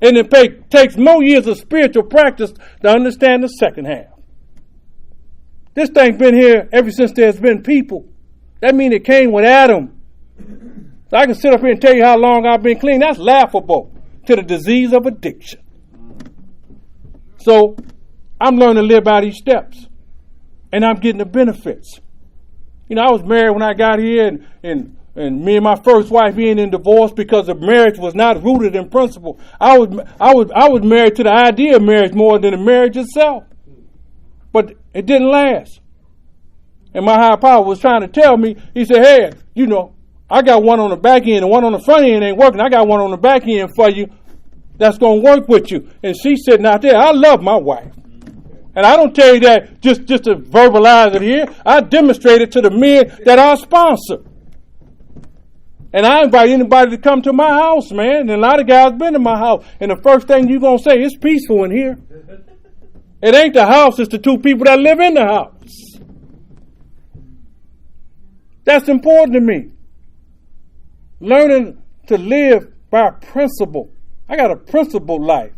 [SPEAKER 4] And it takes more years of spiritual practice to understand the second half. This thing's been here ever since there's been people. That means it came with Adam. So I can sit up here and tell you how long I've been clean. That's laughable to the disease of addiction. So I'm learning to live by these steps. And I'm getting the benefits. You know, I was married when I got here, and me and my first wife being in divorce because the marriage was not rooted in principle. I was married to the idea of marriage more than the marriage itself. But it didn't last. And my higher power was trying to tell me, he said, hey, you know, I got one on the back end and one on the front end ain't working. I got one on the back end for you that's going to work with you. And she's sitting out there. I love my wife. And I don't tell you that just to verbalize it here. I demonstrate it to the men that I sponsor. And I invite anybody to come to my house, man. And a lot of guys been to my house. And the first thing you're going to say, it's peaceful in here. It ain't the house, it's the two people that live in the house. That's important to me. Learning to live by principle. I got a principled life.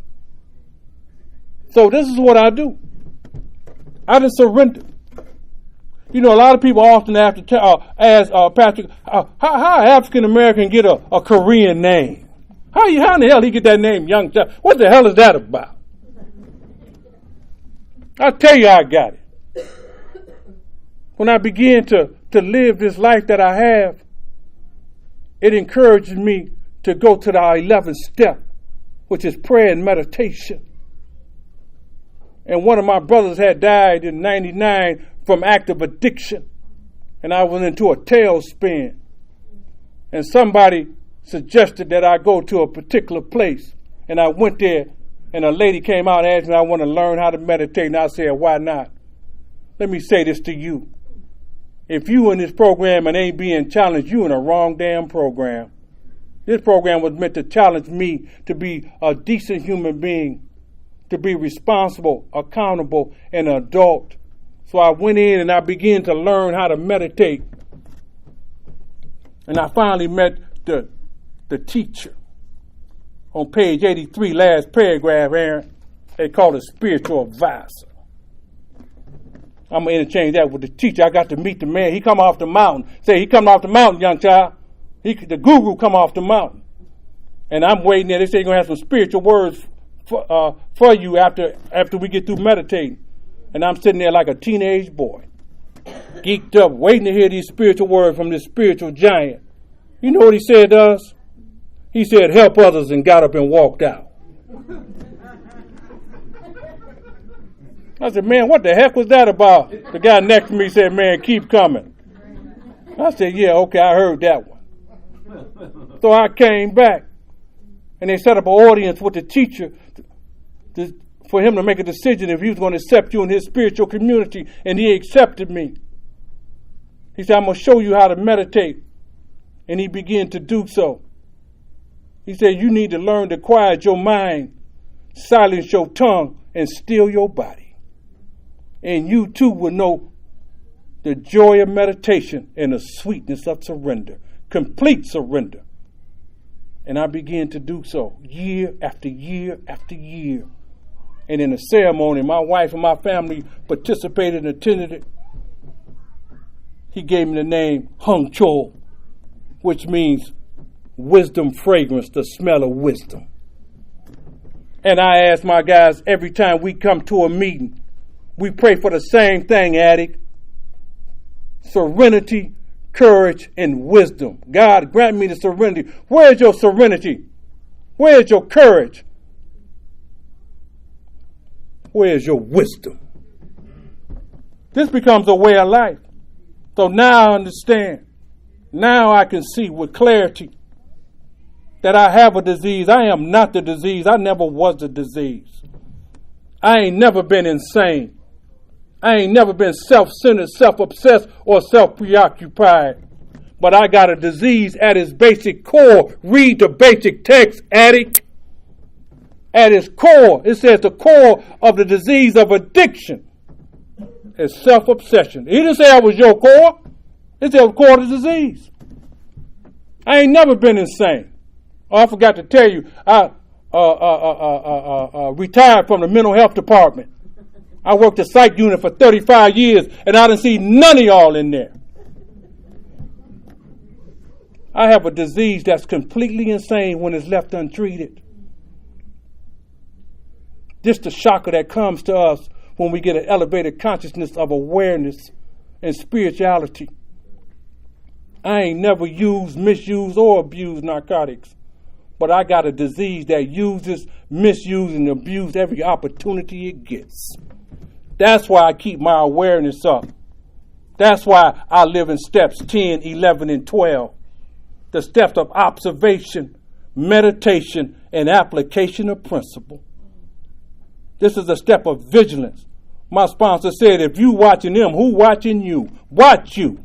[SPEAKER 4] So this is what I do. I just surrender. You know, a lot of people often have to ask Patrick, how African American get a Korean name? How in the hell he get that name, Young Child? What the hell is that about? I'll tell you how I got it. When I began to live this life that I have, it encourages me to go to the 11th step, which is prayer and meditation. And one of my brothers had died in 99 from active addiction. And I went into a tailspin. And somebody suggested that I go to a particular place. And I went there, and a lady came out and asked me, I want to learn how to meditate. And I said, why not? Let me say this to you. If you in this program and ain't being challenged, you in a wrong damn program. This program was meant to challenge me to be a decent human being, to be responsible, accountable, and an adult. So I went in and I began to learn how to meditate. And I finally met the teacher on page 83, last paragraph, Aaron. They call it spiritual advisor. I'm going to interchange that with the teacher. I got to meet the man. He come off the mountain. Say, he come off the mountain, young child. The guru come off the mountain. And I'm waiting there. They say you're going to have some spiritual words for you after we get through meditating. And I'm sitting there like a teenage boy, geeked up, waiting to hear these spiritual words from this spiritual giant. You know what he said to us? He said, help others, and got up and walked out. I said, man, what the heck was that about? The guy next to me said, man, keep coming. I said, yeah, okay, I heard that one. So I came back, and they set up an audience with the teacher for him to make a decision if he was going to accept you in his spiritual community, and he accepted me. He said, I'm going to show you how to meditate, and he began to do so. He said, you need to learn to quiet your mind, silence your tongue, and still your body. And you too will know the joy of meditation and the sweetness of surrender, complete surrender. And I began to do so year after year after year. And in the ceremony, my wife and my family participated and attended it. He gave me the name Hung Cho, which means wisdom fragrance, the smell of wisdom. And I ask my guys every time we come to a meeting, we pray for the same thing, addict. Serenity, courage, and wisdom. God, grant me the serenity. Where's your serenity? Where's your courage? Where's your wisdom? This becomes a way of life. So now I understand. Now I can see with clarity that I have a disease. I am not the disease. I never was the disease. I ain't never been insane. I ain't never been self-centered, self-obsessed, or self-preoccupied. But I got a disease at its basic core. Read the basic text, addict. At its core, it says the core of the disease of addiction is self-obsession. He didn't say I was your core. It said the core of the disease. I ain't never been insane. Oh, I forgot to tell you, I retired from the mental health department. I worked the psych unit for 35 years, and I didn't see none of y'all in there. I have a disease that's completely insane when it's left untreated. This the shocker that comes to us when we get an elevated consciousness of awareness and spirituality. I ain't never used, misused, or abused narcotics, but I got a disease that uses, misuses, and abuses every opportunity it gets. That's why I keep my awareness up. That's why I live in steps 10, 11, and 12. The steps of observation, meditation, and application of principle. This is a step of vigilance. My sponsor said, if you watching them, who watching you? Watch you.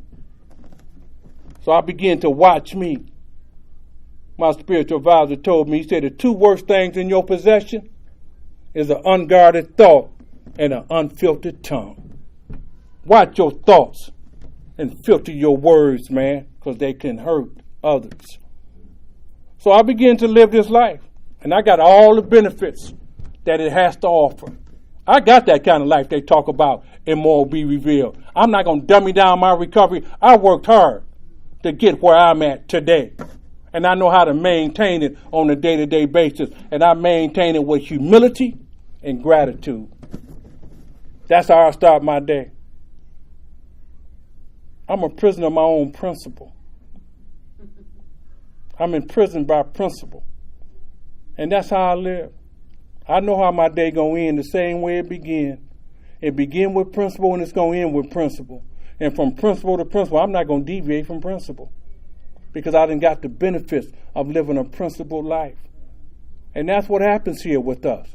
[SPEAKER 4] So I began to watch me. My spiritual advisor told me, he said, the two worst things in your possession is an unguarded thought and an unfiltered tongue. Watch your thoughts and filter your words, man, because they can hurt others. So I began to live this life, and I got all the benefits that it has to offer. I got that kind of life they talk about in Moral Be Revealed. I'm not going to dummy down my recovery. I worked hard to get where I'm at today, and I know how to maintain it on a day-to-day basis, and I maintain it with humility and gratitude. That's how I start my day. I'm a prisoner of my own principle. I'm imprisoned by principle. And that's how I live. I know how my day going to end the same way it began. It began with principle and it's going to end with principle. And from principle to principle, I'm not going to deviate from principle. Because I done got the benefits of living a principled life. And that's what happens here with us.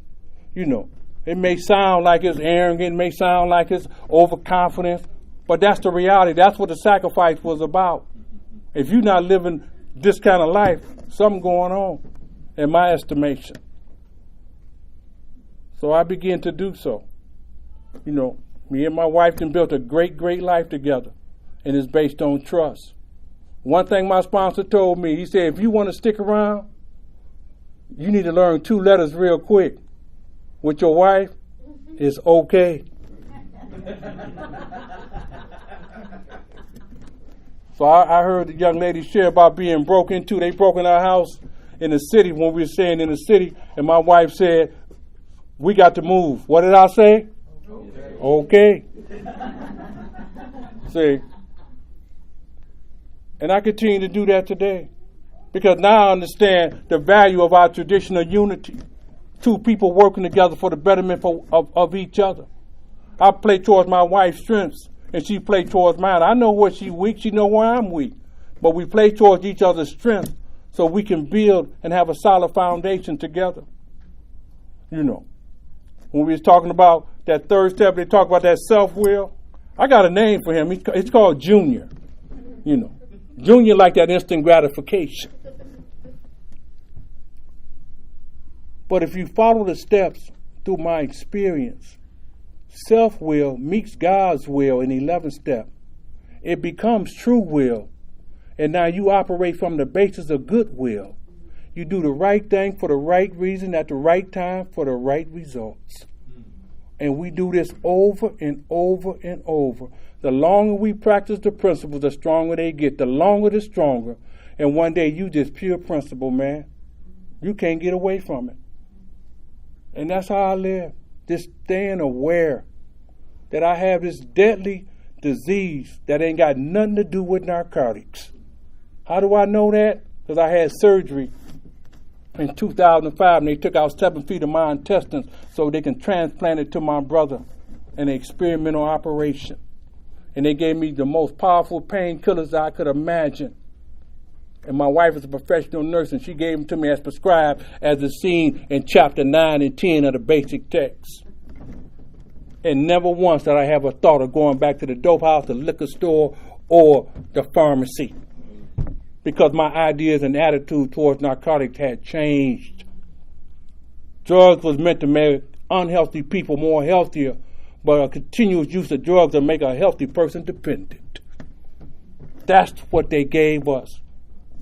[SPEAKER 4] You know, it may sound like it's arrogant, it may sound like it's overconfidence, but that's the reality. That's what the sacrifice was about. If you're not living this kind of life, something going on, in my estimation. So I began to do so. You know, me and my wife can build a great, great life together, and it's based on trust. One thing my sponsor told me, he said, if you want to stick around, you need to learn 2 letters real quick. with your wife is okay. So I heard the young lady share about being broke into. They broke in our house in the city when we were staying in the city, and my wife said, "We got to move." What did I say? Okay. See, and I continue to do that today because now I understand the value of our traditional unity. Two people working together for the betterment of each other. I play towards my wife's strengths, and she play towards mine. I know where she's weak, she know where I'm weak. But we play towards each other's strength so we can build and have a solid foundation together. You know, when we was talking about that third step, they talk about that self-will. I got a name for him. It's called Junior. You know, Junior like that instant gratification. But if you follow the steps through my experience, self-will meets God's will in 11th step. It becomes true will. And now you operate from the basis of goodwill. You do the right thing for the right reason at the right time for the right results. And we do this over and over and over. The longer we practice the principles, the stronger they get. The longer, the stronger. And one day you just pure principle, man. You can't get away from it. And that's how I live. Just staying aware that I have this deadly disease that ain't got nothing to do with narcotics. How do I know that? Because I had surgery in 2005 and they took out 7 feet of my intestines so they can transplant it to my brother in an experimental operation. And they gave me the most powerful painkillers I could imagine. And my wife is a professional nurse, and she gave them to me as prescribed, as is seen in chapter 9 and 10 of the basic text. And never once did I have a thought of going back to the dope house, the liquor store, or the pharmacy. Because my ideas and attitude towards narcotics had changed. Drugs was meant to make unhealthy people more healthier, but a continuous use of drugs will make a healthy person dependent. That's what they gave us.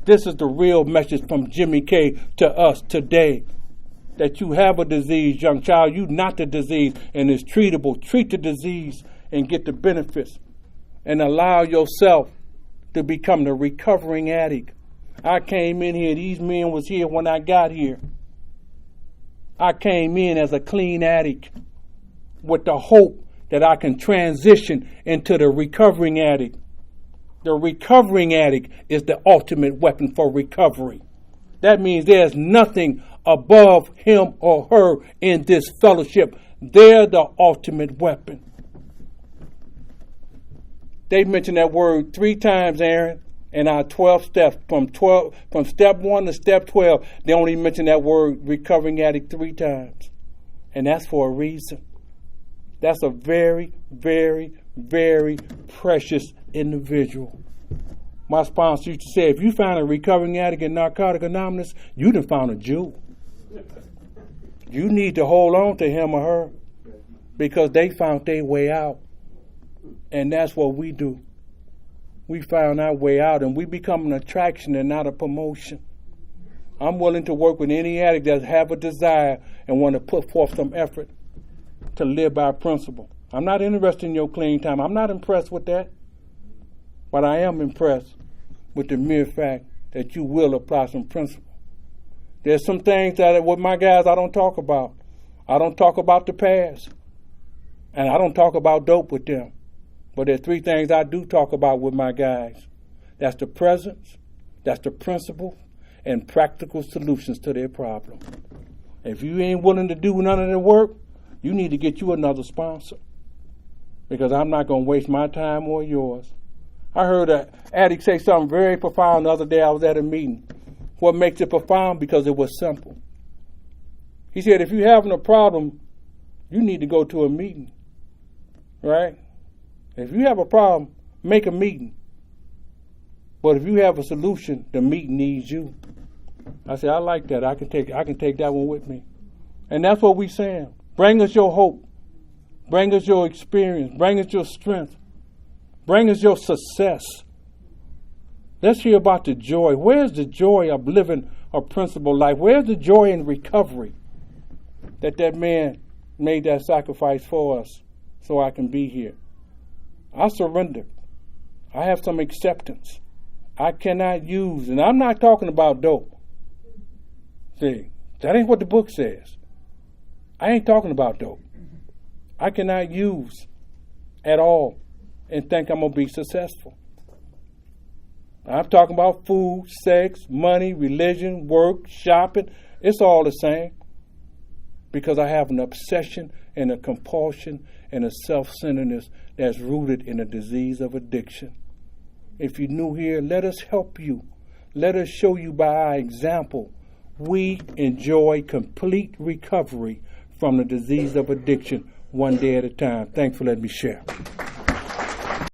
[SPEAKER 4] This is the real message from Jimmy K to us today. That you have a disease, young child. You're not the disease, and it's treatable. Treat the disease and get the benefits. And allow yourself to become the recovering addict. I came in here, these men was here when I got here. I came in as a clean addict with the hope that I can transition into the recovering addict. The recovering addict is the ultimate weapon for recovery. That means there's nothing above him or her in this fellowship. They're the ultimate weapon. They mentioned that word 3 times, Aaron, in our 12 steps. From step 1 to step 12, they only mentioned that word recovering addict 3 times. And that's for a reason. That's a very, very, very precious individual. My sponsor used to say, if you find a recovering addict in Narcotics Anonymous, you done found a jewel. You need to hold on to him or her because they found their way out. And that's what we do. We found our way out, and we become an attraction and not a promotion. I'm willing to work with any addict that have a desire and want to put forth some effort to live by principle. I'm not interested in your clean time. I'm not impressed with that. But I am impressed with the mere fact that you will apply some principle. There's some things that with my guys I don't talk about. I don't talk about the past. And I don't talk about dope with them. But there are 3 things I do talk about with my guys. That's the presence, that's the principle, and practical solutions to their problem. If you ain't willing to do none of the work, you need to get you another sponsor. Because I'm not going to waste my time or yours. I heard an addict say something very profound the other day. I was at a meeting. What makes it profound? Because it was simple. He said, if you're having a problem, you need to go to a meeting. Right? If you have a problem, make a meeting. But if you have a solution, the meeting needs you. I said, I like that. I can take that one with me. And that's what we're saying. Bring us your hope. Bring us your experience. Bring us your strength. Bring us your success. Let's hear about the joy. Where's the joy of living a principled life? Where's the joy in recovery that man made that sacrifice for us so I can be here. I surrender. I have some acceptance. I cannot use, and I'm not talking about dope. See, that ain't what the book says. I ain't talking about dope. I cannot use at all and think I'm going to be successful. I'm talking about food, sex, money, religion, work, shopping. It's all the same. Because I have an obsession and a compulsion and a self-centeredness that's rooted in a disease of addiction. If you're new here, let us help you. Let us show you by our example. We enjoy complete recovery from the disease of addiction one day at a time. Thanks for letting me share.